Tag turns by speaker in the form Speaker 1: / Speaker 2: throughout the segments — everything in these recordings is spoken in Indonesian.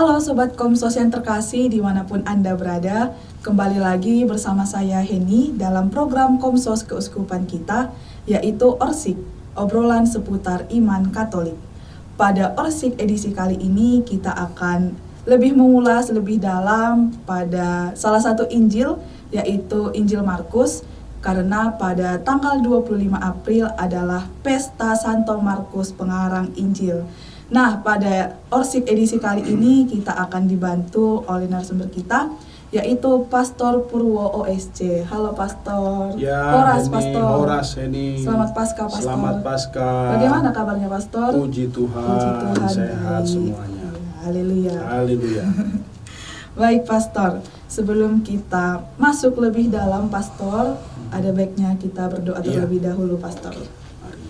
Speaker 1: Halo Sobat Komsos yang terkasih dimanapun Anda berada. Kembali lagi bersama saya Heni dalam program Komsos Keuskupan kita, yaitu Orsik, obrolan seputar iman Katolik. Pada Orsik edisi kali ini kita akan lebih mengulas lebih dalam pada salah satu Injil, yaitu Injil Markus, karena pada tanggal 25 April adalah Pesta Santo Markus Pengarang Injil. Nah, pada Orsik edisi kali ini kita akan dibantu oleh narasumber kita, yaitu Pastor Purwo OSC. Halo Pastor.
Speaker 2: Ya,
Speaker 1: Horas
Speaker 2: Heni,
Speaker 1: Pastor.
Speaker 2: Horas Heni.
Speaker 1: Selamat Paskah Pastor.
Speaker 2: Selamat Paskah.
Speaker 1: Bagaimana kabarnya Pastor?
Speaker 2: Puji Tuhan, sehat
Speaker 1: baik.
Speaker 2: semuanya.
Speaker 1: Haleluya.
Speaker 2: Haleluya.
Speaker 1: Baik Pastor, sebelum kita masuk lebih dalam Pastor, ada baiknya kita berdoa terlebih dahulu Pastor.
Speaker 2: Mari.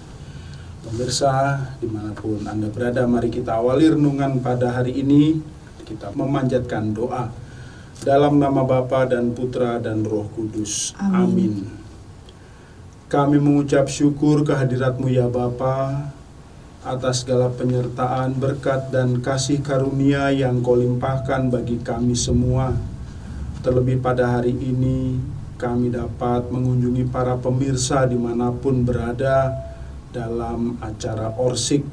Speaker 2: Pemirsa, dimanapun Anda berada, mari kita awali renungan pada hari ini. Kita memanjatkan doa dalam nama Bapa dan Putra dan Roh Kudus. Amin. Kami mengucap syukur kehadirat-Mu ya Bapa, atas segala penyertaan, berkat, dan kasih karunia yang Kau limpahkan bagi kami semua. Terlebih pada hari ini, kami dapat mengunjungi para pemirsa dimanapun berada dalam acara Orsik.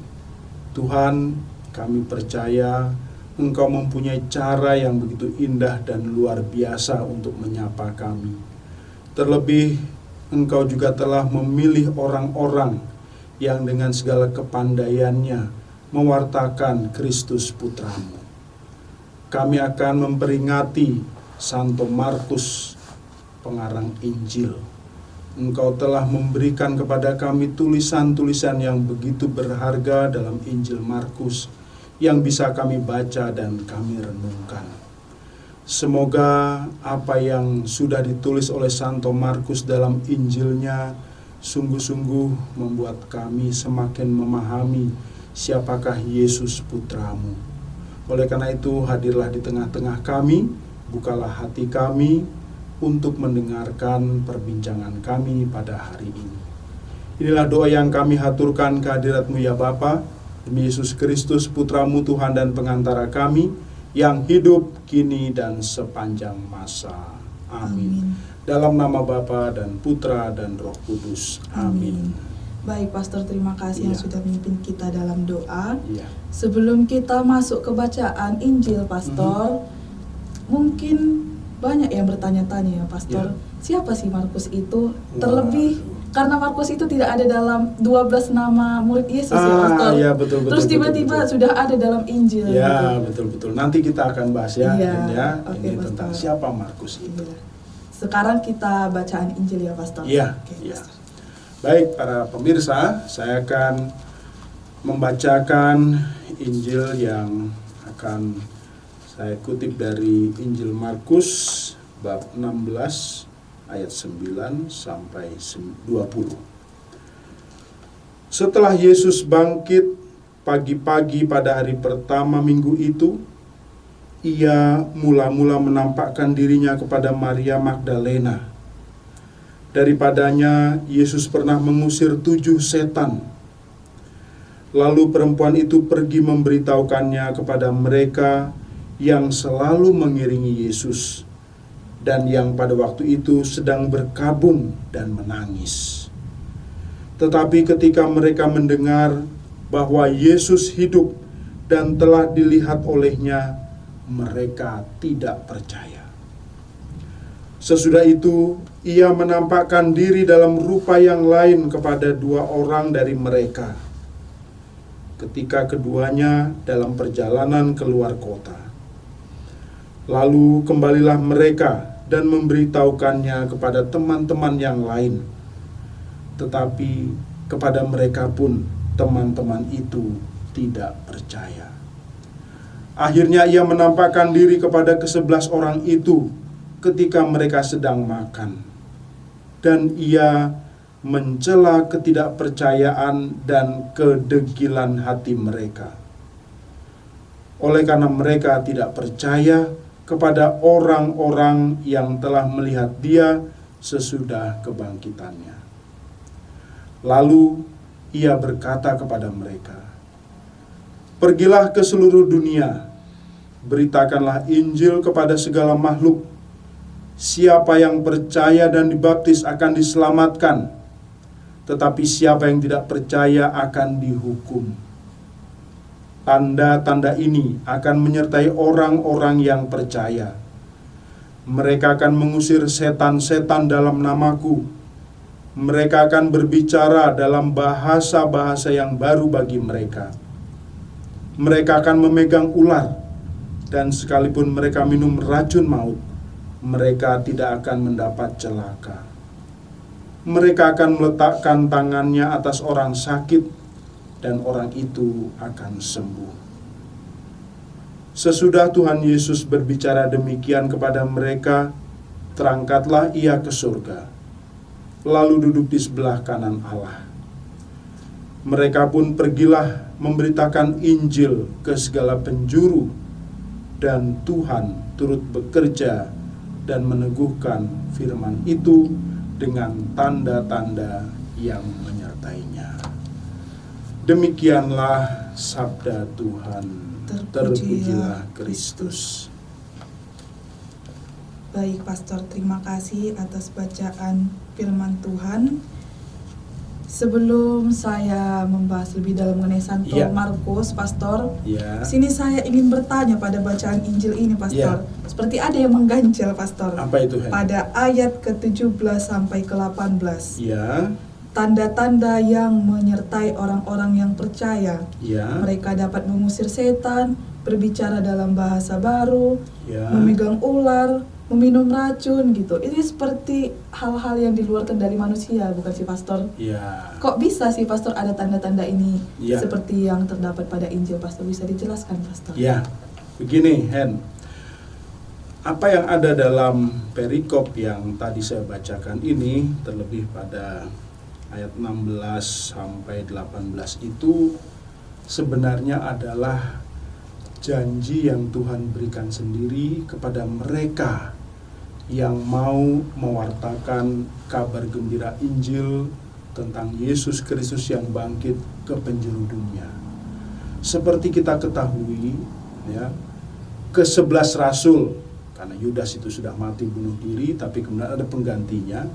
Speaker 2: Tuhan, kami percaya Engkau mempunyai cara yang begitu indah dan luar biasa untuk menyapa kami. Terlebih, Engkau juga telah memilih orang-orang yang dengan segala kepandaiannya mewartakan Kristus Putra-Mu. Kami akan memperingati Santo Markus, pengarang Injil. Engkau telah memberikan kepada kami tulisan-tulisan yang begitu berharga dalam Injil Markus, yang bisa kami baca dan kami renungkan. Semoga apa yang sudah ditulis oleh Santo Markus dalam Injilnya sungguh-sungguh membuat kami semakin memahami siapakah Yesus Putra-Mu. Oleh karena itu, hadirlah di tengah-tengah kami, bukalah hati kami untuk mendengarkan perbincangan kami pada hari ini. Inilah doa yang kami haturkan kehadirat-Mu ya Bapa, demi Yesus Kristus Putra-Mu Tuhan dan pengantara kami, yang hidup kini dan sepanjang masa. Amin. Dalam nama Bapa dan Putra dan Roh Kudus. Amin.
Speaker 1: Baik Pastor, terima kasih yang sudah memimpin kita dalam doa. Sebelum kita masuk ke bacaan Injil Pastor, mungkin banyak yang bertanya-tanya ya Pastor, siapa sih Markus itu? Terlebih karena Markus itu tidak ada dalam 12 nama murid Yesus ya Pastor.
Speaker 2: Ya, betul,
Speaker 1: terus tiba-tiba sudah ada dalam Injil.
Speaker 2: Ya, betul. Nanti kita akan bahas ya,
Speaker 1: Oke,
Speaker 2: ini
Speaker 1: Pastor.
Speaker 2: tentang siapa Markus itu.
Speaker 1: Sekarang kita bacaan Injil ya Pastor.
Speaker 2: Iya. Baik para pemirsa, saya akan membacakan Injil yang akan saya kutip dari Injil Markus bab 16 ayat 9 sampai 20. Setelah Yesus bangkit pagi-pagi pada hari pertama minggu itu, Ia mula-mula menampakkan dirinya kepada Maria Magdalena. Daripadanya Yesus pernah mengusir 7 setan. Lalu perempuan itu pergi memberitahukannya kepada mereka yang selalu mengiringi Yesus dan yang pada waktu itu sedang berkabung dan menangis. Tetapi ketika mereka mendengar bahwa Yesus hidup dan telah dilihat olehnya, mereka tidak percaya. Sesudah itu, Ia menampakkan diri dalam rupa yang lain kepada 2 orang dari mereka, ketika keduanya dalam perjalanan keluar kota. Lalu kembalilah mereka dan memberitahukannya kepada teman-teman yang lain. Tetapi kepada mereka pun teman-teman itu tidak percaya. Akhirnya Ia menampakkan diri kepada ke-11 orang itu ketika mereka sedang makan. Dan Ia mencela ketidakpercayaan dan kedegilan hati mereka. Oleh karena mereka tidak percaya kepada orang-orang yang telah melihat Dia sesudah kebangkitannya. Lalu Ia berkata kepada mereka, "Pergilah ke seluruh dunia Beritakanlah Injil kepada segala makhluk. Siapa yang percaya dan dibaptis akan diselamatkan, tetapi siapa yang tidak percaya akan dihukum. Tanda-tanda ini akan menyertai orang-orang yang percaya. Mereka akan mengusir setan-setan dalam namaku. Mereka akan berbicara dalam bahasa-bahasa yang baru bagi mereka. Mereka akan memegang ular, dan sekalipun mereka minum racun maut, mereka tidak akan mendapat celaka. Mereka akan meletakkan tangannya atas orang sakit, dan orang itu akan sembuh. Sesudah Tuhan Yesus berbicara demikian kepada mereka, terangkatlah ia ke surga, lalu duduk di sebelah kanan Allah. Mereka pun pergilah memberitakan Injil ke segala penjuru, dan Tuhan turut bekerja dan meneguhkan firman itu dengan tanda-tanda yang menyertainya. Demikianlah sabda Tuhan. Terpujilah Kristus.
Speaker 1: Baik, Pastor, terima kasih atas bacaan firman Tuhan. Sebelum saya membahas lebih dalam mengenai Santo Markus, Pastor, sini saya ingin bertanya pada bacaan Injil ini, Pastor. Seperti ada yang mengganjal, Pastor.
Speaker 2: Apa itu, Hen?
Speaker 1: Pada ayat ke-17 sampai ke-18.
Speaker 2: Ya.
Speaker 1: Tanda-tanda yang menyertai orang-orang yang percaya.
Speaker 2: Ya.
Speaker 1: Mereka dapat mengusir setan, berbicara dalam bahasa baru, memegang ular, meminum racun gitu. Ini seperti hal-hal yang di luar kendali manusia, bukan sih, Pastor?
Speaker 2: Ya.
Speaker 1: Kok bisa sih, Pastor, ada tanda-tanda ini
Speaker 2: Ya.
Speaker 1: seperti yang terdapat pada Injil, Pastor? Bisa dijelaskan, Pastor?
Speaker 2: Ya, begini, Hen. Apa yang ada dalam perikop yang tadi saya bacakan ini, terlebih pada ayat 16 sampai 18 itu sebenarnya adalah janji yang Tuhan berikan sendiri kepada mereka yang mau mewartakan kabar gembira Injil tentang Yesus Kristus yang bangkit ke penjuru dunia. Seperti kita ketahui, ya, ke-11 rasul, karena Yudas itu sudah mati bunuh diri, tapi kemudian ada penggantinya,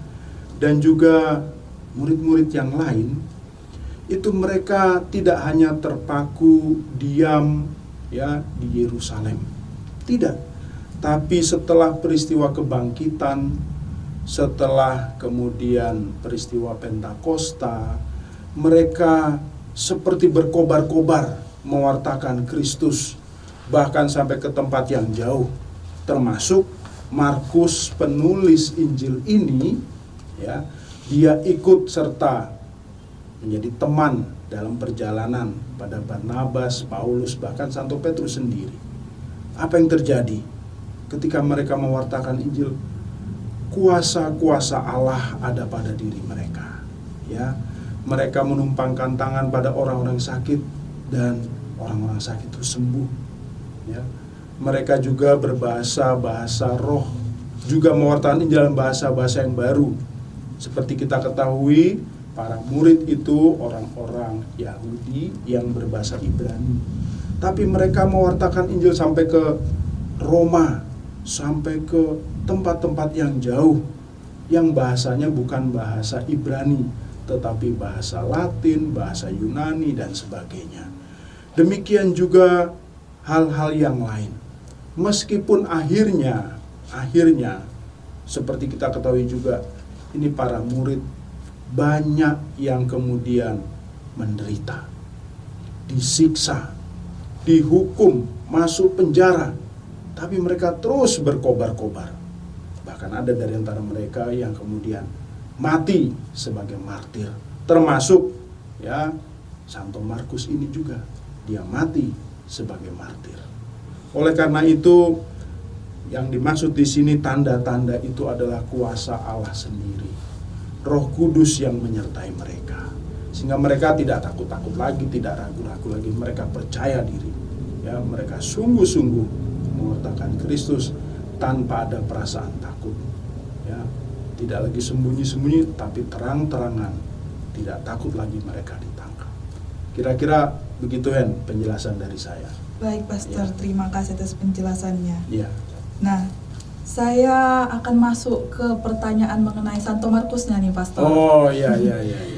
Speaker 2: dan juga murid-murid yang lain, itu mereka tidak hanya terpaku diam, ya, di Yerusalem. Tidak. Tapi setelah peristiwa kebangkitan, setelah kemudian peristiwa Pentakosta, mereka seperti berkobar-kobar mewartakan Kristus, bahkan sampai ke tempat yang jauh. Termasuk Markus, penulis Injil ini, ya, dia ikut serta menjadi teman dalam perjalanan pada Barnabas, Paulus, bahkan Santo Petrus sendiri. Apa yang terjadi ketika mereka mewartakan Injil? Kuasa-kuasa Allah ada pada diri mereka. Ya, mereka menumpangkan tangan pada orang-orang sakit dan orang-orang sakit itu sembuh. Ya, mereka juga berbahasa-bahasa roh, juga mewartakan Injil dalam bahasa-bahasa yang baru. Seperti kita ketahui, para murid itu orang-orang Yahudi yang berbahasa Ibrani. Tapi mereka mewartakan Injil sampai ke Roma, sampai ke tempat-tempat yang jauh, yang bahasanya bukan bahasa Ibrani, tetapi bahasa Latin, bahasa Yunani, dan sebagainya. Demikian juga hal-hal yang lain. Meskipun akhirnya, seperti kita ketahui juga, ini para murid banyak yang kemudian menderita, disiksa, dihukum, masuk penjara, tapi mereka terus berkobar-kobar. Bahkan ada dari antara mereka yang kemudian mati sebagai martir, termasuk, ya, Santo Markus ini juga, dia mati sebagai martir. Oleh karena itu, yang dimaksud di sini tanda-tanda itu adalah kuasa Allah sendiri, Roh Kudus yang menyertai mereka, sehingga mereka tidak takut-takut lagi, tidak ragu-ragu lagi. Mereka percaya diri, ya, mereka sungguh-sungguh mewartakan Kristus tanpa ada perasaan takut, ya, tidak lagi sembunyi-sembunyi, tapi terang-terangan, tidak takut lagi mereka ditangkap. Kira-kira begitu, Hen, penjelasan dari saya.
Speaker 1: Baik, Pastor.
Speaker 2: Ya.
Speaker 1: Terima kasih atas penjelasannya.
Speaker 2: Iya.
Speaker 1: Nah, saya akan masuk ke pertanyaan mengenai Santo Markusnya nih, Pastor.
Speaker 2: Oh, iya.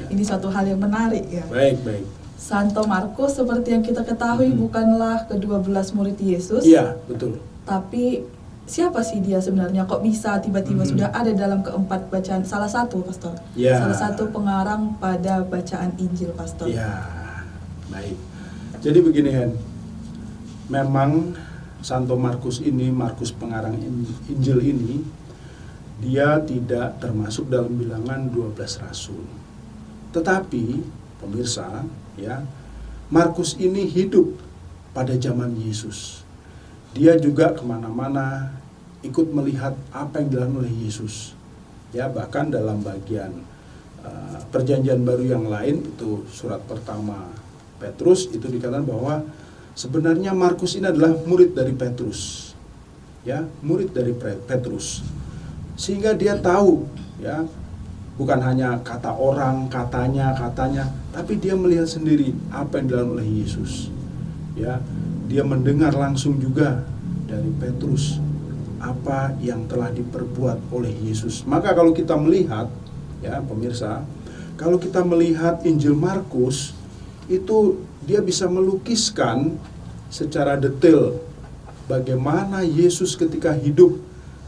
Speaker 1: Ini suatu hal yang menarik ya.
Speaker 2: Baik.
Speaker 1: Santo Markus seperti yang kita ketahui bukanlah ke-12 murid Yesus.
Speaker 2: Iya, betul.
Speaker 1: Tapi siapa sih dia sebenarnya? Kok bisa tiba-tiba sudah ada dalam keempat bacaan? Salah satu, Pastor.
Speaker 2: Ya.
Speaker 1: Salah satu pengarang pada bacaan Injil, Pastor.
Speaker 2: Ya, baik. Jadi begini, Hen. Memang Santo Markus ini, Markus pengarang Injil ini, dia tidak termasuk dalam bilangan 12 rasul. Tetapi, pemirsa, ya, Markus ini hidup pada zaman Yesus. Dia juga kemana-mana ikut melihat apa yang dilakukan oleh Yesus. Ya, bahkan dalam bagian perjanjian baru yang lain, itu surat pertama Petrus, itu dikatakan bahwa sebenarnya Markus ini adalah murid dari Petrus. Ya, murid dari Petrus. Sehingga dia tahu, ya, bukan hanya kata orang, katanya, tapi dia melihat sendiri apa yang dilakukan oleh Yesus. Ya, dia mendengar langsung juga dari Petrus apa yang telah diperbuat oleh Yesus. Maka kalau kita melihat, ya pemirsa, kalau kita melihat Injil Markus, itu dia bisa melukiskan secara detail bagaimana Yesus ketika hidup,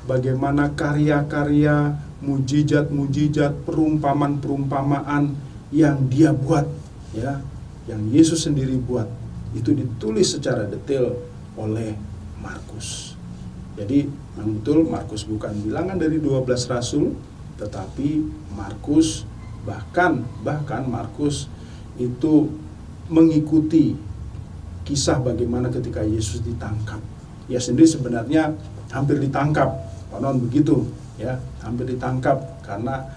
Speaker 2: bagaimana karya-karya, mujizat-mujizat, perumpamaan-perumpamaan yang dia buat, ya, yang Yesus sendiri buat, itu ditulis secara detail oleh Markus. Jadi memang betul Markus bukan bilangan dari 12 rasul, tetapi Markus bahkan Markus itu mengikuti kisah bagaimana ketika Yesus ditangkap. Ya sendiri sebenarnya hampir ditangkap, konon begitu, ya, hampir ditangkap karena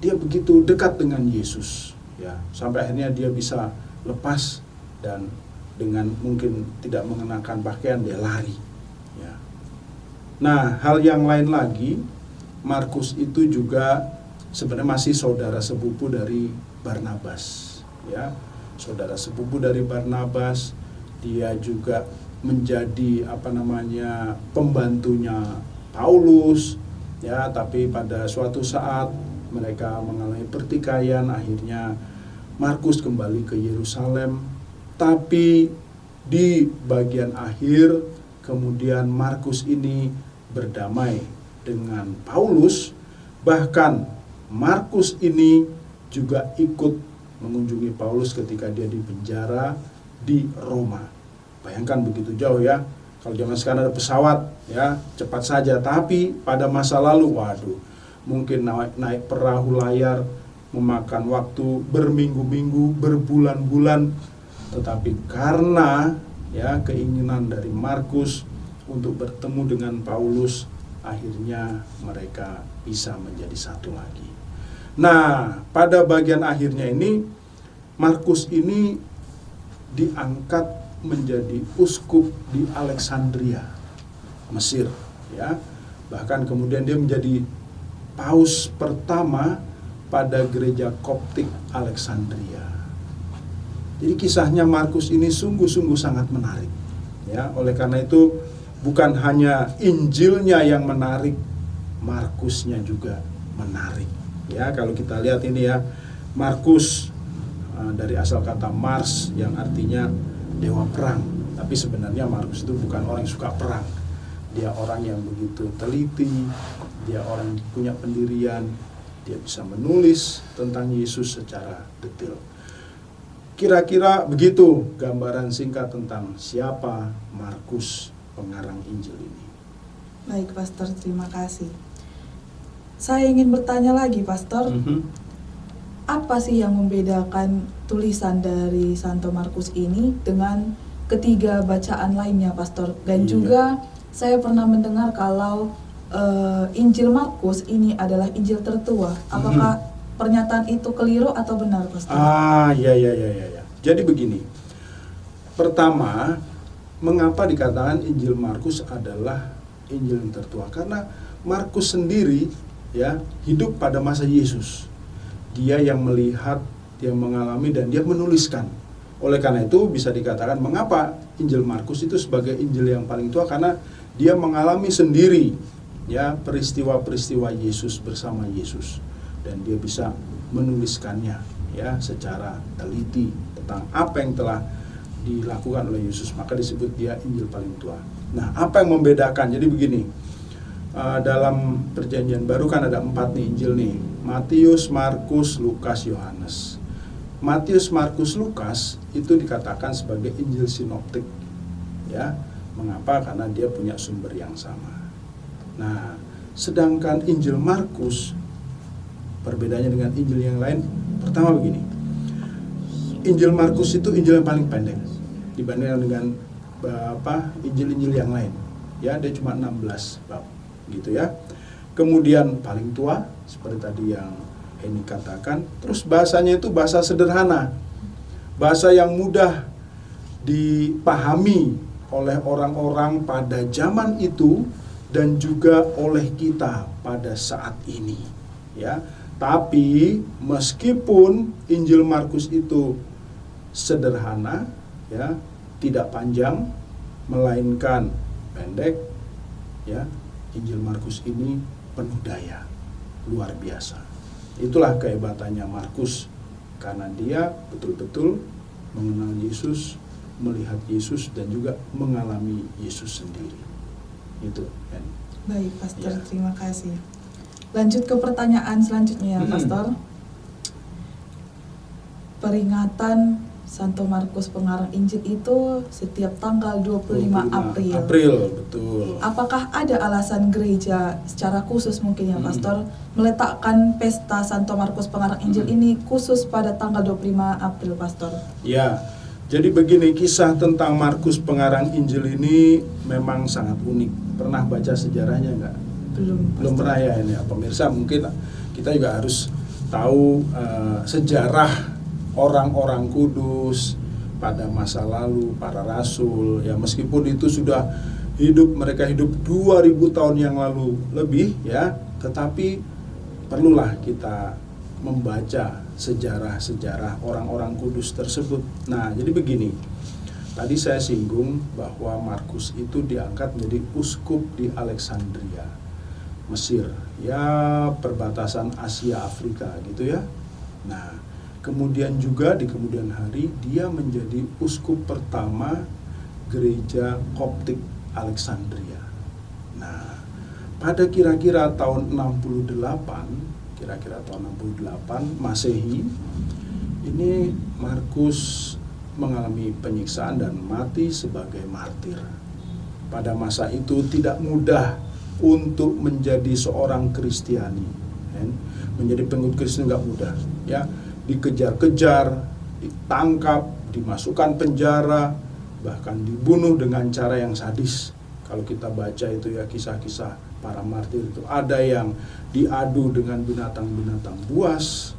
Speaker 2: dia begitu dekat dengan Yesus, ya, sampai akhirnya dia bisa lepas dan dengan mungkin tidak mengenakan pakaian dia lari, ya. Nah, hal yang lain lagi, Markus itu juga sebenarnya masih saudara sepupu dari Barnabas, ya. Saudara sepupu dari Barnabas, dia juga menjadi pembantunya Paulus, ya, tapi pada suatu saat mereka mengalami pertikaian, akhirnya Markus kembali ke Yerusalem, tapi di bagian akhir kemudian Markus ini berdamai dengan Paulus, bahkan Markus ini juga ikut mengunjungi Paulus ketika dia di penjara di Roma. Bayangkan begitu jauh, ya. Kalau zaman sekarang ada pesawat, ya, cepat saja. Tapi pada masa lalu, waduh, mungkin naik perahu layar memakan waktu berminggu-minggu, berbulan-bulan. Tetapi karena, ya, keinginan dari Markus untuk bertemu dengan Paulus, akhirnya mereka bisa menjadi satu lagi. Nah, pada bagian akhirnya ini, Markus ini diangkat menjadi uskup di Alexandria, Mesir, ya. Bahkan kemudian dia menjadi paus pertama pada gereja Koptik Alexandria. Jadi kisahnya Markus ini sungguh-sungguh sangat menarik, ya. Oleh karena itu bukan hanya Injilnya yang menarik, Markusnya juga menarik. Ya, kalau kita lihat ini, ya, Markus dari asal kata Mars yang artinya dewa perang. Tapi sebenarnya Markus itu bukan orang yang suka perang. Dia orang yang begitu teliti, dia orang yang punya pendirian, dia bisa menulis tentang Yesus secara detail. Kira-kira begitu gambaran singkat tentang siapa Markus pengarang Injil ini.
Speaker 1: Baik, Pastor, terima kasih. Saya ingin bertanya lagi, Pastor. Apa sih yang membedakan tulisan dari Santo Markus ini dengan ketiga bacaan lainnya, Pastor? Dan juga saya pernah mendengar kalau Injil Markus ini adalah Injil tertua. Apakah pernyataan itu keliru atau benar, Pastor?
Speaker 2: Ya. Jadi begini. Pertama, mengapa dikatakan Injil Markus adalah Injil yang tertua? Karena Markus sendiri, ya, hidup pada masa Yesus. Dia yang melihat, dia mengalami, dan dia menuliskan. Oleh karena itu bisa dikatakan mengapa Injil Markus itu sebagai Injil yang paling tua, karena dia mengalami sendiri ya peristiwa-peristiwa Yesus bersama Yesus, dan dia bisa menuliskannya ya secara teliti tentang apa yang telah dilakukan oleh Yesus, maka disebut dia Injil paling tua. Nah, apa yang membedakan? Jadi begini, dalam Perjanjian Baru kan ada 4 nih Injil nih, Matius, Markus, Lukas, Yohanes. Matius, Markus, Lukas itu dikatakan sebagai Injil sinoptik ya. Mengapa? Karena dia punya sumber yang sama. Nah, sedangkan Injil Markus perbedaannya dengan Injil yang lain, pertama begini, Injil Markus itu Injil yang paling pendek dibandingkan dengan Injil-Injil yang lain ya, dia cuma 16 bab gitu ya. Kemudian paling tua seperti tadi yang Heni katakan, terus bahasanya itu bahasa sederhana, bahasa yang mudah dipahami oleh orang-orang pada zaman itu dan juga oleh kita pada saat ini ya. Tapi meskipun Injil Markus itu sederhana ya, tidak panjang melainkan pendek ya, Injil Markus ini penuh daya luar biasa. Itulah kehebatannya Markus, karena dia betul-betul mengenal Yesus, melihat Yesus, dan juga mengalami Yesus sendiri. Itu kan.
Speaker 1: Baik, Pastor,
Speaker 2: Ya.
Speaker 1: terima kasih. Lanjut ke pertanyaan selanjutnya ya, Pastor. Peringatan Santo Markus Pengarang Injil itu setiap tanggal 25 April.
Speaker 2: April, betul.
Speaker 1: Apakah ada alasan gereja secara khusus mungkin ya, Pastor, meletakkan pesta Santo Markus Pengarang Injil ini khusus pada tanggal 25 April, Pastor?
Speaker 2: Ya, jadi begini, kisah tentang Markus Pengarang Injil ini memang sangat unik. Pernah baca sejarahnya enggak? Belum pernah ya ini ya, pemirsa. Mungkin kita juga harus tahu sejarah orang-orang kudus pada masa lalu, para rasul ya, meskipun itu sudah mereka hidup 2000 tahun yang lalu lebih ya, tetapi perlulah kita membaca sejarah-sejarah orang-orang kudus tersebut. Nah, jadi begini, tadi saya singgung bahwa Markus itu diangkat menjadi uskup di Alexandria, Mesir ya, perbatasan Asia Afrika gitu ya. Nah, kemudian juga di kemudian hari dia menjadi uskup pertama gereja Koptik Alexandria. Nah, pada kira-kira tahun 68 Masehi, ini Markus mengalami penyiksaan dan mati sebagai martir. Pada masa itu tidak mudah untuk menjadi seorang Kristiani, menjadi pengikut Kristus nggak mudah ya. Dikejar-kejar, ditangkap, dimasukkan penjara, bahkan dibunuh dengan cara yang sadis. Kalau kita baca itu ya kisah-kisah para martir itu, ada yang diadu dengan binatang-binatang buas,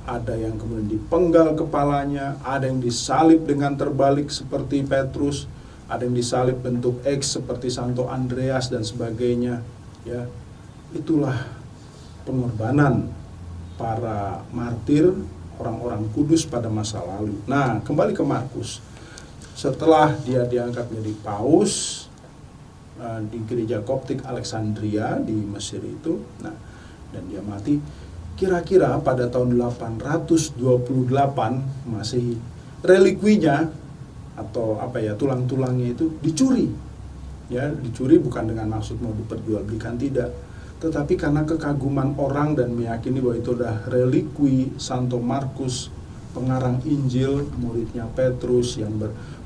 Speaker 2: ada yang kemudian dipenggal kepalanya, ada yang disalib dengan terbalik seperti Petrus, ada yang disalib bentuk X seperti Santo Andreas dan sebagainya ya. Itulah pengorbanan para martir, orang-orang kudus pada masa lalu. Nah, kembali ke Markus. Setelah dia diangkat menjadi paus di gereja Koptik Alexandria di Mesir itu, nah, dan dia mati kira-kira pada tahun 828 Masehi. Relikwinya atau tulang-tulangnya itu dicuri. Ya, dicuri bukan dengan maksud mau diperjualbelikan, tidak, tetapi karena kekaguman orang dan meyakini bahwa itu adalah relikwi Santo Markus Pengarang Injil, muridnya Petrus yang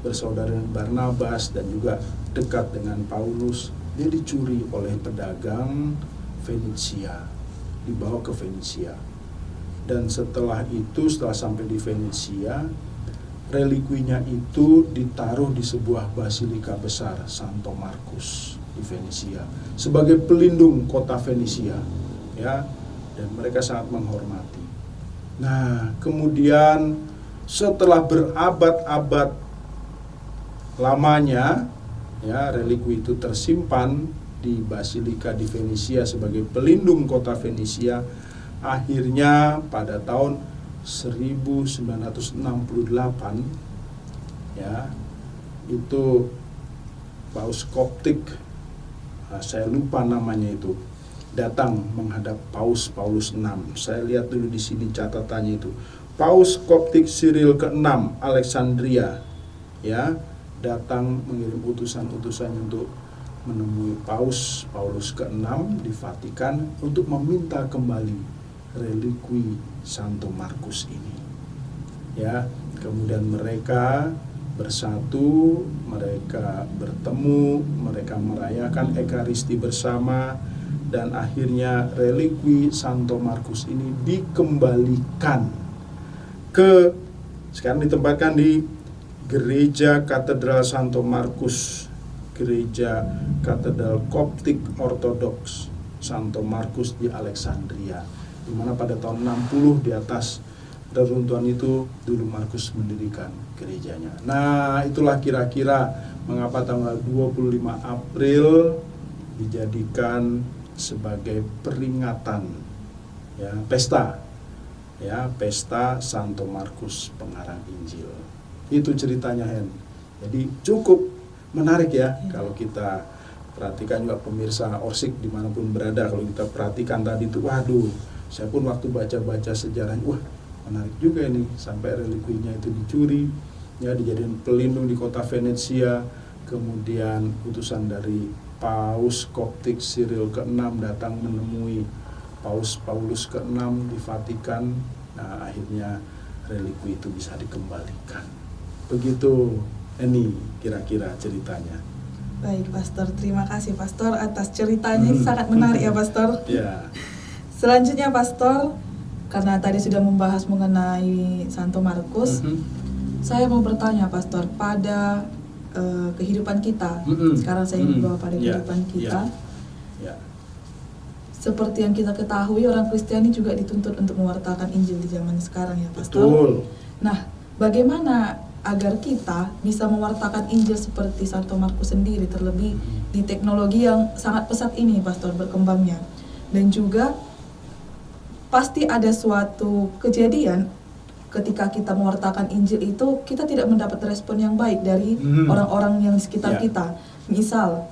Speaker 2: bersaudara dengan Barnabas dan juga dekat dengan Paulus. Dia dicuri oleh pedagang Fenisia, dibawa ke Fenisia. Dan setelah sampai di Fenisia, relikwinya itu ditaruh di sebuah basilika besar Santo Markus di Fenisia sebagai pelindung kota Fenisia ya, dan mereka sangat menghormati. Nah, kemudian setelah berabad-abad lamanya ya, relikwi itu tersimpan di basilika di Fenisia sebagai pelindung kota Fenisia. Akhirnya pada tahun 1968 ya, itu Paus Koptik, saya lupa namanya itu, datang menghadap Paus Paulus VI. Saya lihat dulu di sini catatannya itu. Paus Koptik Cyril ke-6 Alexandria, ya, datang mengirim utusan-utusan untuk menemui Paus Paulus ke-6 di Vatikan untuk meminta kembali relikwi Santo Markus ini. Ya, kemudian mereka bersatu, mereka bertemu, mereka merayakan Ekaristi bersama, dan akhirnya relikwi Santo Markus ini dikembalikan sekarang ditempatkan di Gereja Katedral Santo Markus, Gereja Katedral Koptik Ortodoks Santo Markus di Alexandria, di mana pada tahun 60 di atas reruntuhan itu dulu Markus mendirikan gerejanya. Nah, itulah kira-kira mengapa tanggal 25 April dijadikan sebagai peringatan, ya, pesta Santo Markus pengarang Injil. Itu ceritanya, Hen. Jadi cukup menarik ya kalau kita perhatikan juga pemirsa Orsik dimanapun berada. Kalau kita perhatikan tadi itu, waduh, saya pun waktu baca-baca sejarahnya, wah, menarik juga ini, sampai relikwinya itu dicuri, ya, dijadikan pelindung di kota Venesia. Kemudian utusan dari Paus Koptik Cyril ke-6 datang menemui Paus Paulus ke-6 di Vatikan. Nah, akhirnya relikwi itu bisa dikembalikan. Begitu ini kira-kira ceritanya.
Speaker 1: Baik, Pastor. Terima kasih, Pastor, atas ceritanya. Sangat menarik ya, Pastor.
Speaker 2: Ya.
Speaker 1: Selanjutnya, Pastor, karena tadi sudah membahas mengenai Santo Markus, saya mau bertanya, Pastor, pada kehidupan kita. Sekarang saya ingin bawa pada kehidupan kita. Seperti yang kita ketahui, orang Kristiani juga dituntut untuk mewartakan Injil di zaman sekarang ya, Pastor.
Speaker 2: Betul.
Speaker 1: Nah, bagaimana agar kita bisa mewartakan Injil seperti Santo Markus sendiri, terlebih di teknologi yang sangat pesat ini, Pastor, berkembangnya. Dan juga pasti ada suatu kejadian ketika kita mewartakan Injil itu, kita tidak mendapat respon yang baik dari orang-orang yang di sekitar kita. Misal,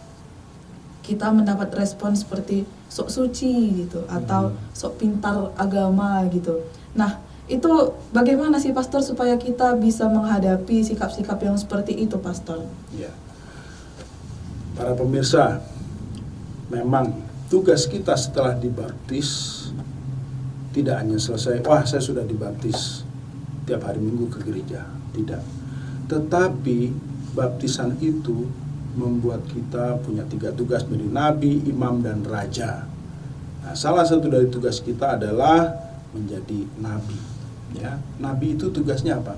Speaker 1: kita mendapat respon seperti sok suci gitu, atau sok pintar agama gitu. Nah, itu bagaimana sih, Pastor, supaya kita bisa menghadapi sikap-sikap yang seperti itu, Pastor?
Speaker 2: Ya. Para pemirsa, memang tugas kita setelah dibaptis tidak hanya selesai, wah, saya sudah dibaptis, tiap hari Minggu ke gereja. Tidak. Tetapi baptisan itu membuat kita punya 3 tugas, menjadi nabi, imam, dan raja. Nah, salah satu dari tugas kita adalah menjadi nabi. Ya, nabi itu tugasnya apa?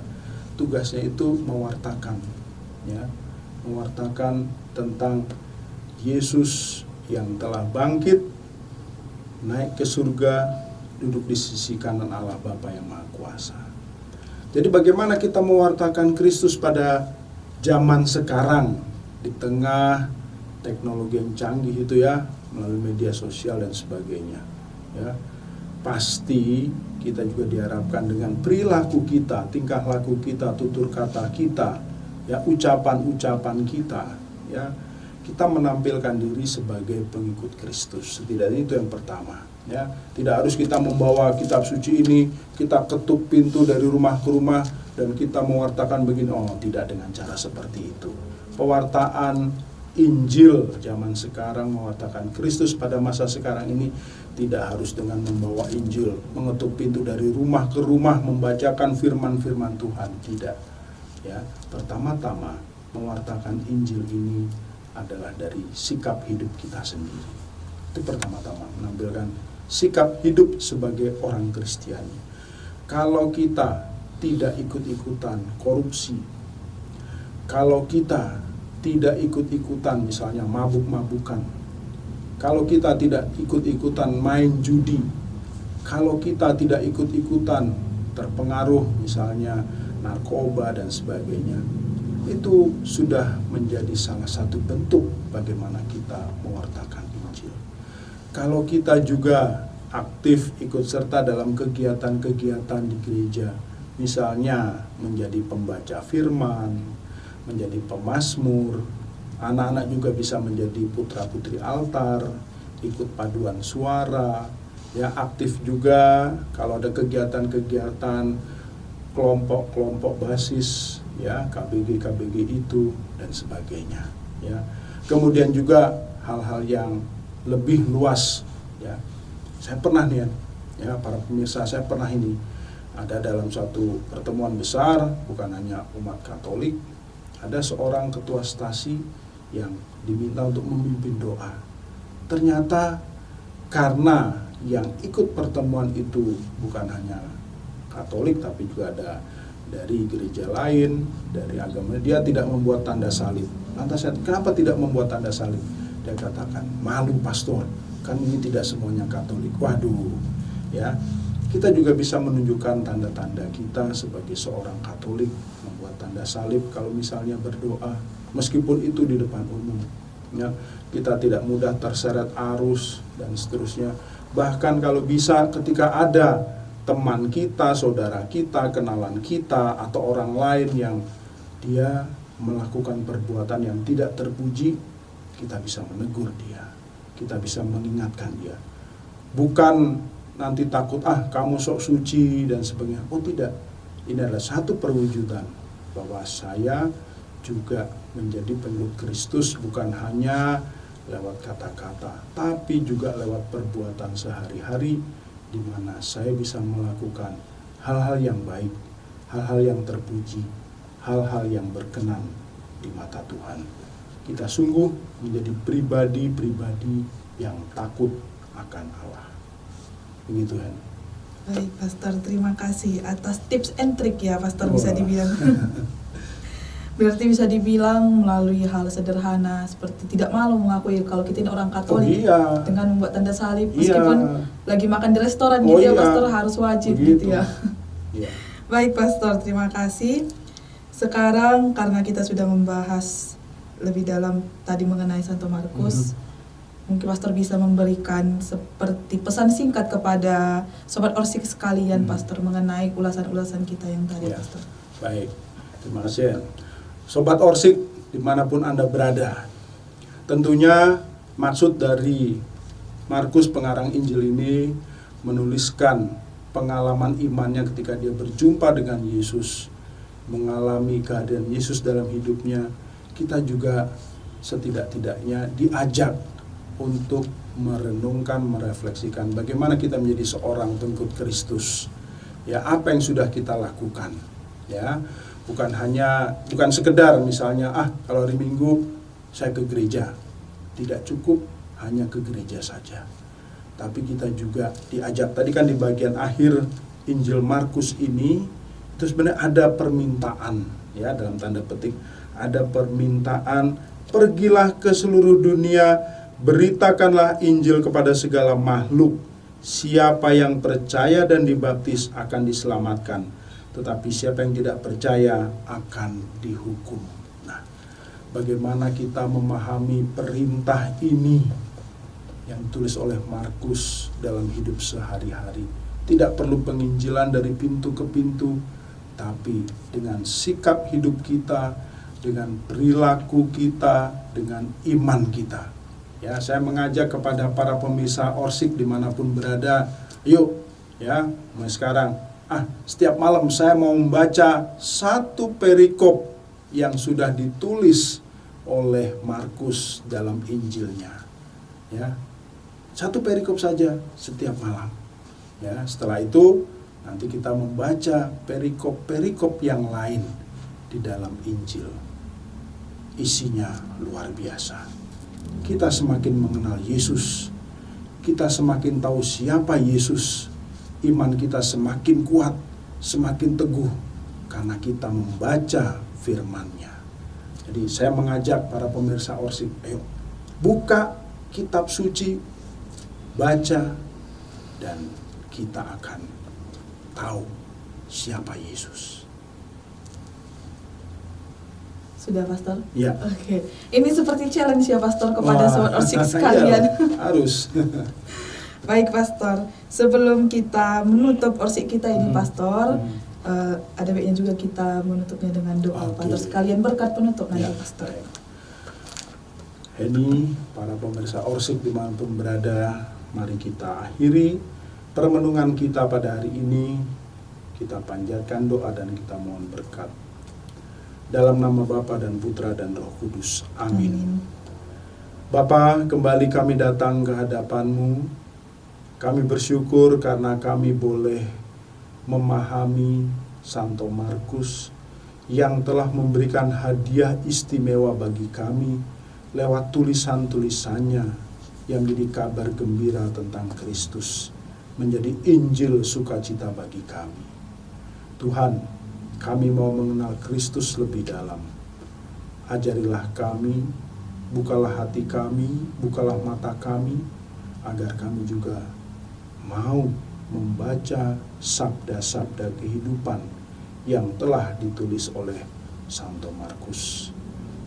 Speaker 2: Tugasnya itu mewartakan, ya, mewartakan tentang Yesus yang telah bangkit, naik ke surga, duduk di sisi kanan Allah Bapa yang Maha Kuasa. Jadi bagaimana kita mewartakan Kristus pada zaman sekarang di tengah teknologi yang canggih itu, ya, melalui media sosial dan sebagainya, ya. Pasti kita juga diharapkan dengan perilaku kita, tingkah laku kita, tutur kata kita, ya, ucapan-ucapan kita, ya, kita menampilkan diri sebagai pengikut Kristus. Setidaknya itu yang pertama, ya. Tidak harus kita membawa kitab suci ini, kita ketuk pintu dari rumah ke rumah dan kita mewartakan begini. Oh, tidak dengan cara seperti itu. Pewartaan Injil zaman sekarang, mewartakan Kristus pada masa sekarang ini tidak harus dengan membawa Injil, mengetuk pintu dari rumah ke rumah, membacakan firman-firman Tuhan. Tidak, ya. Pertama-tama mewartakan Injil ini adalah dari sikap hidup kita sendiri. Itu pertama-tama, menampilkan sikap hidup sebagai orang Kristiani. Kalau kita tidak ikut-ikutan korupsi, kalau kita tidak ikut-ikutan misalnya mabuk-mabukan, kalau kita tidak ikut-ikutan main judi, kalau kita tidak ikut-ikutan terpengaruh misalnya narkoba dan sebagainya, itu sudah menjadi salah satu bentuk bagaimana kita mewartakan Injil. Kalau kita juga aktif ikut serta dalam kegiatan-kegiatan di gereja, misalnya menjadi pembaca firman, menjadi pemazmur, anak-anak juga bisa menjadi putra-putri altar, ikut paduan suara, ya aktif juga kalau ada kegiatan-kegiatan kelompok-kelompok basis, ya KBG itu dan sebagainya, ya. Kemudian juga hal-hal yang lebih luas, ya. Saya pernah nih, ya para pemirsa, saya pernah ini ada dalam suatu pertemuan besar, bukan hanya umat Katolik, ada seorang ketua stasi yang diminta untuk memimpin doa. Ternyata karena yang ikut pertemuan itu bukan hanya Katolik, tapi juga ada dari gereja lain, dari agama, dia tidak membuat tanda salib. Lantas kenapa tidak membuat tanda salib? Dia katakan, malu pastor, kan ini tidak semuanya Katolik. Waduh, ya. Kita juga bisa menunjukkan tanda-tanda kita sebagai seorang Katolik, membuat tanda salib kalau misalnya berdoa, meskipun itu di depan umum. Ya, kita tidak mudah terseret arus dan seterusnya. Bahkan kalau bisa ketika ada teman kita, saudara kita, kenalan kita, atau orang lain yang dia melakukan perbuatan yang tidak terpuji, kita bisa menegur dia, kita bisa mengingatkan dia. Bukan nanti takut, kamu sok suci dan sebagainya. Oh tidak, ini adalah satu perwujudan bahwa saya juga menjadi pengikut Kristus bukan hanya lewat kata-kata, tapi juga lewat perbuatan sehari-hari, di mana saya bisa melakukan hal-hal yang baik, hal-hal yang terpuji, hal-hal yang berkenan di mata Tuhan. Kita sungguh menjadi pribadi-pribadi yang takut akan Allah. Begitu, Hen.
Speaker 1: Baik, Pastor, terima kasih atas tips and trick ya, Pastor, bisa dibilang. Berarti bisa dibilang melalui hal sederhana seperti tidak malu mengakui kalau kita ini orang Katolik, dengan membuat tanda salib meskipun lagi makan di restoran gitu ya, Pastor, harus wajib begitu. Gitu ya. Iya. Baik, Pastor, terima kasih. Sekarang karena kita sudah membahas lebih dalam tadi mengenai Santo Markus, mungkin Pastor bisa memberikan seperti pesan singkat kepada Sobat Orsik sekalian, Pastor, mengenai ulasan-ulasan kita yang tadi, ya. Pastor.
Speaker 2: Baik, terima kasih. Sobat Orsik, dimanapun Anda berada, tentunya maksud dari Markus pengarang Injil ini menuliskan pengalaman imannya ketika dia berjumpa dengan Yesus, mengalami kehadiran Yesus dalam hidupnya. Kita juga setidak-tidaknya diajak untuk merenungkan, merefleksikan bagaimana kita menjadi seorang pengikut Kristus. Ya, apa yang sudah kita lakukan, ya. Bukan sekedar misalnya kalau hari Minggu saya ke gereja. Tidak cukup hanya ke gereja saja. Tapi kita juga diajak, tadi kan di bagian akhir Injil Markus ini itu sebenarnya ada permintaan, ya, dalam tanda petik ada permintaan, pergilah ke seluruh dunia, beritakanlah Injil kepada segala makhluk. Siapa yang percaya dan dibaptis akan diselamatkan, tetapi siapa yang tidak percaya akan dihukum. Nah, bagaimana kita memahami perintah ini yang ditulis oleh Markus dalam hidup sehari-hari? Tidak perlu penginjilan dari pintu ke pintu, tapi dengan sikap hidup kita, dengan perilaku kita, dengan iman kita. Ya, saya mengajak kepada para pemirsa Orsik dimanapun berada, yuk, ya, mulai sekarang. Setiap malam saya mau membaca satu perikop yang sudah ditulis oleh Markus dalam Injilnya. Ya, satu perikop saja setiap malam. Ya, setelah itu nanti kita membaca perikop-perikop yang lain di dalam Injil. Isinya luar biasa. Kita semakin mengenal Yesus, kita semakin tahu siapa Yesus. Iman kita semakin kuat, semakin teguh karena kita membaca firman-Nya. Jadi saya mengajak para pemirsa Orsik, ayo buka kitab suci, baca, dan kita akan tahu siapa Yesus.
Speaker 1: Sudah, Pastor?
Speaker 2: Ya.
Speaker 1: Oke. Ini seperti challenge ya, Pastor, kepada Sobat Orsik sekalian.
Speaker 2: Iya, harus.
Speaker 1: Baik, Pastor. Sebelum kita menutup Orsik kita ini, Pastor, ada baiknya juga kita menutupnya dengan doa.
Speaker 2: Oke.
Speaker 1: Pastor, sekalian berkat penutup nanti
Speaker 2: Ya,
Speaker 1: Pastor.
Speaker 2: baik. Heni, para pemirsa Orsik dimanapun berada, mari kita akhiri permenungan kita pada hari ini. Kita panjatkan doa dan kita mohon berkat. Dalam nama Bapa dan Putra dan Roh Kudus. Amin. Bapa, kembali kami datang ke hadapan-Mu. Kami bersyukur karena kami boleh memahami Santo Markus yang telah memberikan hadiah istimewa bagi kami lewat tulisan-tulisannya yang menjadi kabar gembira tentang Kristus, menjadi Injil sukacita bagi kami. Tuhan, kami mau mengenal Kristus lebih dalam. Ajarilah kami, bukalah hati kami, bukalah mata kami, agar kami juga mau membaca sabda-sabda kehidupan yang telah ditulis oleh Santo Markus.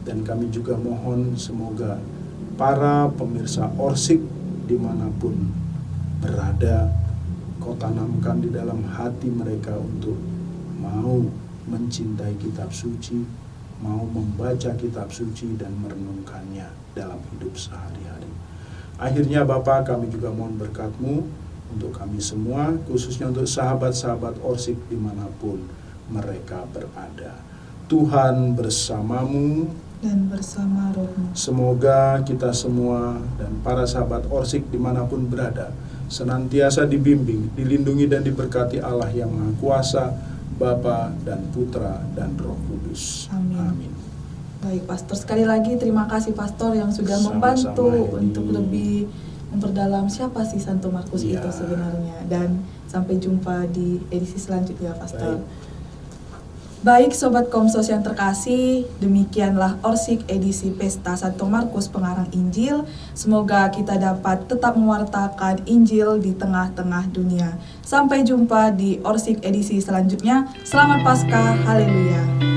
Speaker 2: Dan kami juga mohon semoga para pemirsa Orsik dimanapun berada, Kau tanamkan di dalam hati mereka untuk mau mencintai kitab suci, mau membaca kitab suci dan merenungkannya dalam hidup sehari-hari. Akhirnya Bapa, kami juga mohon berkat-Mu untuk kami semua, khususnya untuk sahabat-sahabat Orsik dimanapun mereka berada. Tuhan bersamamu
Speaker 1: Dan bersama rohmu.
Speaker 2: Semoga kita semua dan para sahabat Orsik dimanapun berada senantiasa dibimbing, dilindungi dan diberkati Allah yang Maha Kuasa, Bapa dan Putra dan Roh Kudus.
Speaker 1: Amin.
Speaker 2: Amin.
Speaker 1: Baik Pastor, sekali lagi terima kasih Pastor yang sudah
Speaker 2: Sama-sama,
Speaker 1: membantu
Speaker 2: Heni.
Speaker 1: untuk lebih memperdalam siapa sih Santo Markus
Speaker 2: Ya.
Speaker 1: itu sebenarnya. Dan sampai jumpa di edisi selanjutnya Pastor. Baik Sobat Komsos yang terkasih, demikianlah Orsik edisi Pesta Santo Markus Pengarang Injil. Semoga kita dapat tetap mewartakan Injil di tengah-tengah dunia. Sampai jumpa di Orsik edisi selanjutnya. Selamat Paskah, haleluya.